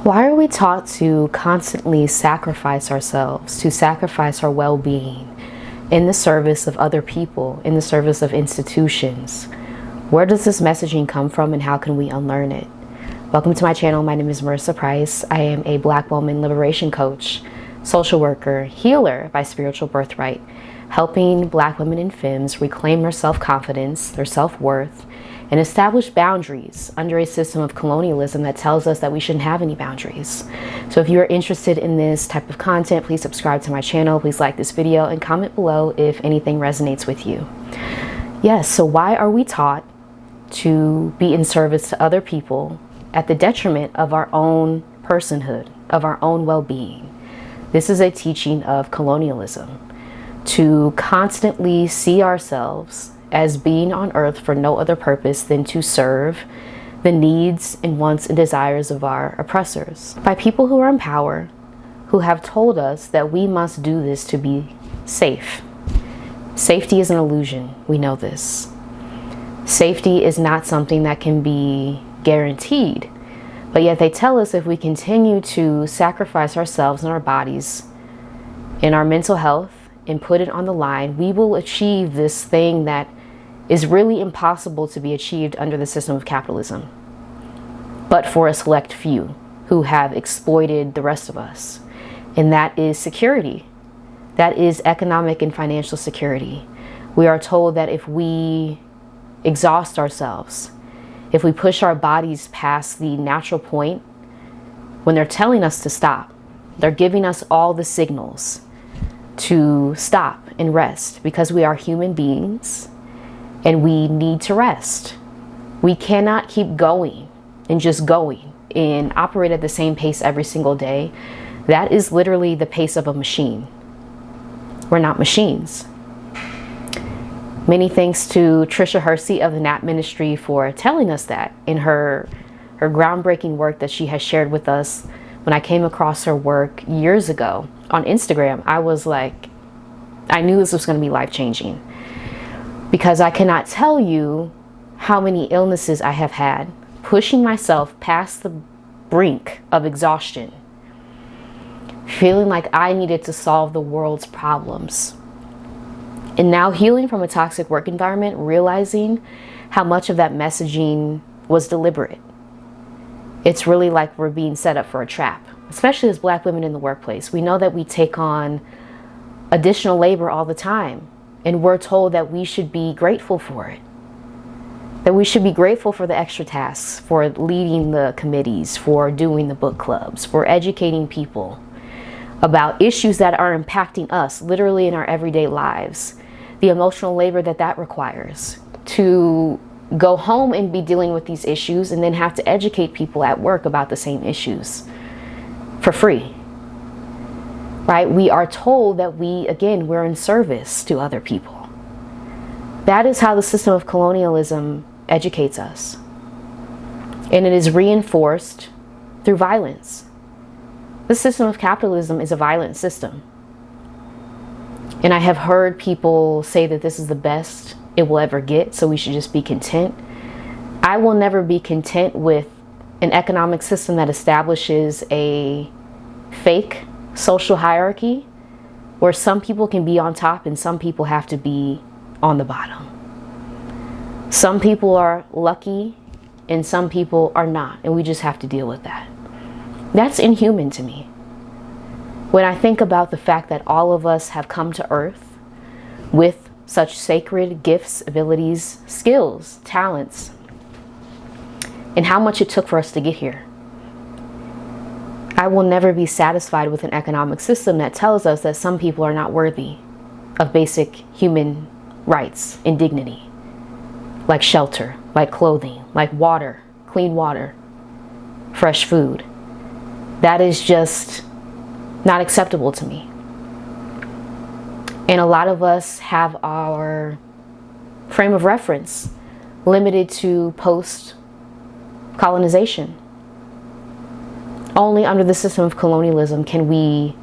Why are we taught to constantly sacrifice ourselves, to sacrifice our well-being in the service of other people, in the service of institutions? Where does this messaging come from, and how can we unlearn it? Welcome to my channel. My name is Marissa Price. I am a Black woman liberation coach, social worker, healer by spiritual birthright, helping Black women and femmes reclaim their self-confidence, their self-worth, and establish boundaries under a system of colonialism that tells us that we shouldn't have any boundaries. So if you're interested in this type of content, please subscribe to my channel. Please like this video and comment below if anything resonates with you. Yes, so why are we taught to be in service to other people at the detriment of our own personhood, of our own well-being? This is a teaching of colonialism, to constantly see ourselves as being on earth for no other purpose than to serve the needs and wants and desires of our oppressors, by people who are in power, who have told us that we must do this to be safe. Safety is an illusion. We know this. Safety is not something that can be guaranteed, but yet they tell us if we continue to sacrifice ourselves and our bodies and our mental health and put it on the line, we will achieve this thing that is really impossible to be achieved under the system of capitalism, but for a select few who have exploited the rest of us. And that is security. That is economic and financial security. We are told that if we exhaust ourselves, if we push our bodies past the natural point, when they're telling us to stop, they're giving us all the signals to stop and rest, because we are human beings and we need to rest. We cannot keep going and just going and operate at the same pace every single day. That is literally the pace of a machine. We're not machines. Many thanks to Trisha Hersey of the Nap Ministry for telling us that in her groundbreaking work that she has shared with us. When I came across her work years ago on Instagram, I was like, I knew this was going to be life-changing, because I cannot tell you how many illnesses I have had pushing myself past the brink of exhaustion, feeling like I needed to solve the world's problems. And now healing from a toxic work environment, realizing how much of that messaging was deliberate. It's really like we're being set up for a trap, especially as Black women in the workplace. We know that we take on additional labor all the time, and we're told that we should be grateful for it. That we should be grateful for the extra tasks, for leading the committees, for doing the book clubs, for educating people about issues that are impacting us literally in our everyday lives. The emotional labor that requires to go home and be dealing with these issues and then have to educate people at work about the same issues for free, right? We are told that we're in service to other people. That is how the system of colonialism educates us. And it is reinforced through violence. The system of capitalism is a violent system. And I have heard people say that this is the best it will ever get, so we should just be content. I will never be content with an economic system that establishes a fake social hierarchy where some people can be on top and some people have to be on the bottom. Some people are lucky and some people are not, and we just have to deal with that. That's inhuman to me. When I think about the fact that all of us have come to earth with such sacred gifts, abilities, skills, talents, and how much it took for us to get here. I will never be satisfied with an economic system that tells us that some people are not worthy of basic human rights and dignity, like shelter, like clothing, like water, clean water, fresh food. That is just not acceptable to me. And a lot of us have our frame of reference limited to post-colonization. Only under the system of colonialism can we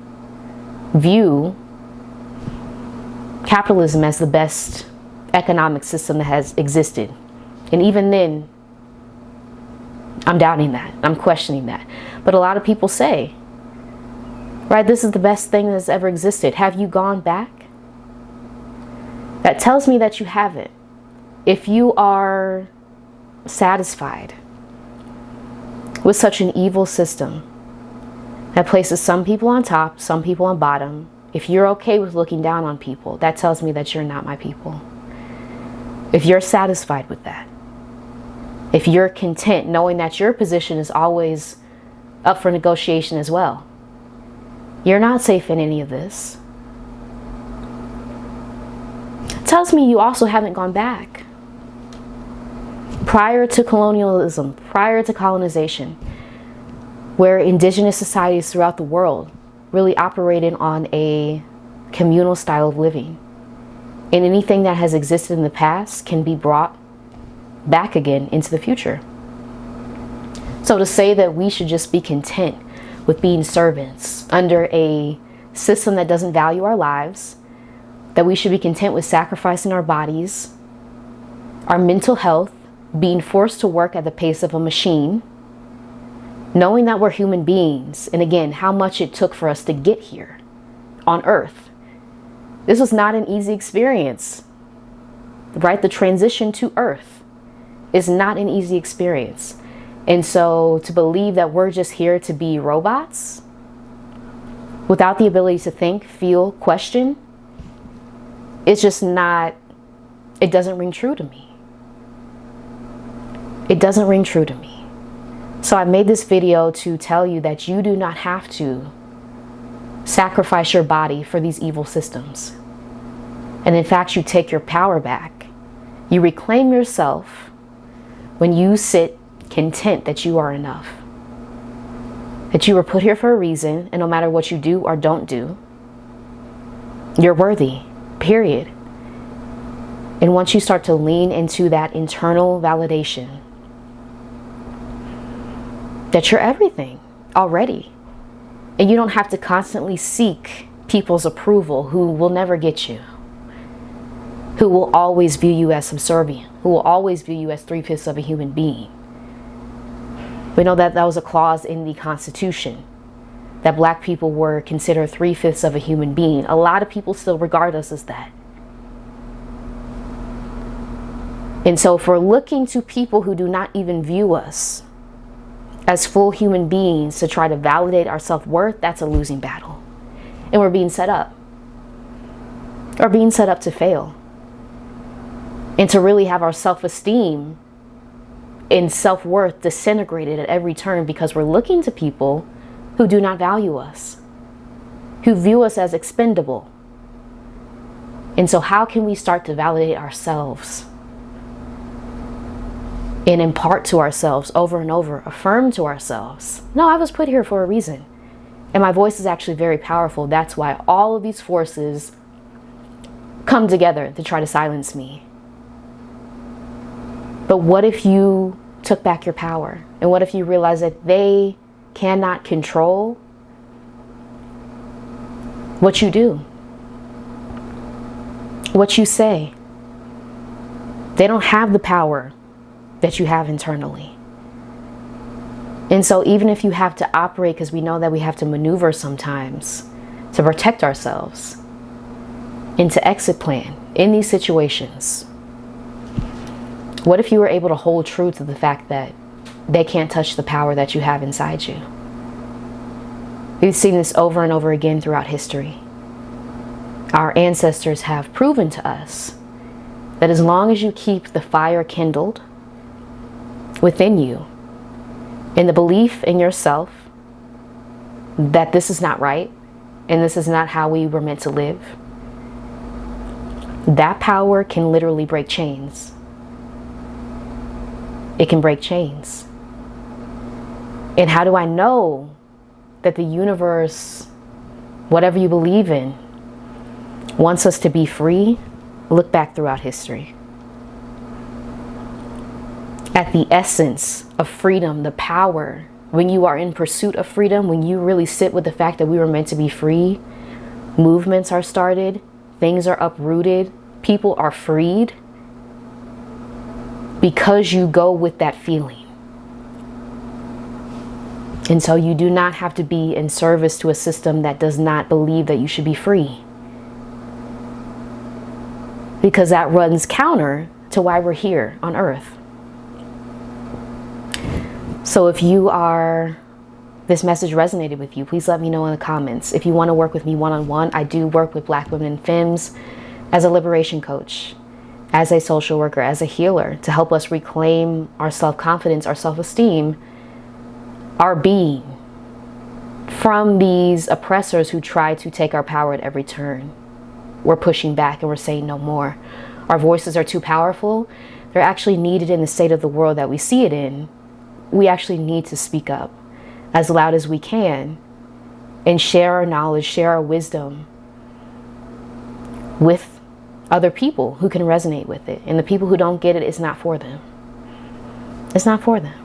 view capitalism as the best economic system that has existed. And even then, I'm doubting that. I'm questioning that. But a lot of people say, right, this is the best thing that's ever existed. Have you gone back? That tells me that you haven't. If you are satisfied with such an evil system that places some people on top, some people on bottom, if you're okay with looking down on people, that tells me that you're not my people. If you're satisfied with that, if you're content knowing that your position is always up for negotiation as well, you're not safe in any of this. It tells me you also haven't gone back. Prior to colonialism, prior to colonization, where indigenous societies throughout the world really operated on a communal style of living, and anything that has existed in the past can be brought back again into the future. So to say that we should just be content with being servants under a system that doesn't value our lives, that we should be content with sacrificing our bodies, our mental health, being forced to work at the pace of a machine, knowing that we're human beings, and again, how much it took for us to get here on Earth. This was not an easy experience, right? The transition to Earth is not an easy experience. And so to believe that we're just here to be robots without the ability to think, feel, question, it's just not, it doesn't ring true to me. It doesn't ring true to me. So I made this video to tell you that you do not have to sacrifice your body for these evil systems. And in fact, you take your power back. You reclaim yourself when you sit content that you are enough. That you were put here for a reason, and no matter what you do or don't do, you're worthy, period. And once you start to lean into that internal validation, that you're everything already, and you don't have to constantly seek people's approval who will never get you, who will always view you as subservient, who will always view you as 3/5 of a human being. We know that that was a clause in the Constitution, that Black people were considered 3/5 of a human being. A lot of people still regard us as that. And so if we're looking to people who do not even view us as full human beings to try to validate our self-worth, that's a losing battle. And we're being set up. Or being set up to fail. And to really have our self-esteem and self-worth disintegrated at every turn because we're looking to people who do not value us, who view us as expendable. And so how can we start to validate ourselves and impart to ourselves over and over, affirm to ourselves, no, I was put here for a reason. And my voice is actually very powerful. That's why all of these forces come together to try to silence me. But what if you took back your power? And what if you realize that they cannot control what you do, what you say? They don't have the power that you have internally. And so even if you have to operate, because we know that we have to maneuver sometimes to protect ourselves, and to exit plan in these situations, what if you were able to hold true to the fact that they can't touch the power that you have inside you? We've seen this over and over again throughout history. Our ancestors have proven to us that as long as you keep the fire kindled within you, in the belief in yourself that this is not right and this is not how we were meant to live, that power can literally break chains. It can break chains. And how do I know that the universe, whatever you believe in, wants us to be free? Look back throughout history. At the essence of freedom, the power, when you are in pursuit of freedom, when you really sit with the fact that we were meant to be free, movements are started, things are uprooted, people are freed, because you go with that feeling. And so you do not have to be in service to a system that does not believe that you should be free, because that runs counter to why we're here on earth. So if this message resonated with you, please let me know in the comments. If you want to work with me one-on-one, I do work with Black women and femmes as a liberation coach, as a social worker, as a healer, to help us reclaim our self-confidence, our self-esteem, our being from these oppressors who try to take our power at every turn. We're pushing back and we're saying no more. Our voices are too powerful. They're actually needed in the state of the world that we see it in. We actually need to speak up as loud as we can and share our knowledge, share our wisdom with other people who can resonate with it. And the people who don't get it, it's not for them. It's not for them.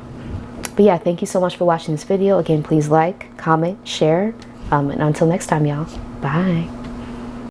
But yeah, thank you so much for watching this video. Again, please like, comment, share. And until next time, y'all. Bye.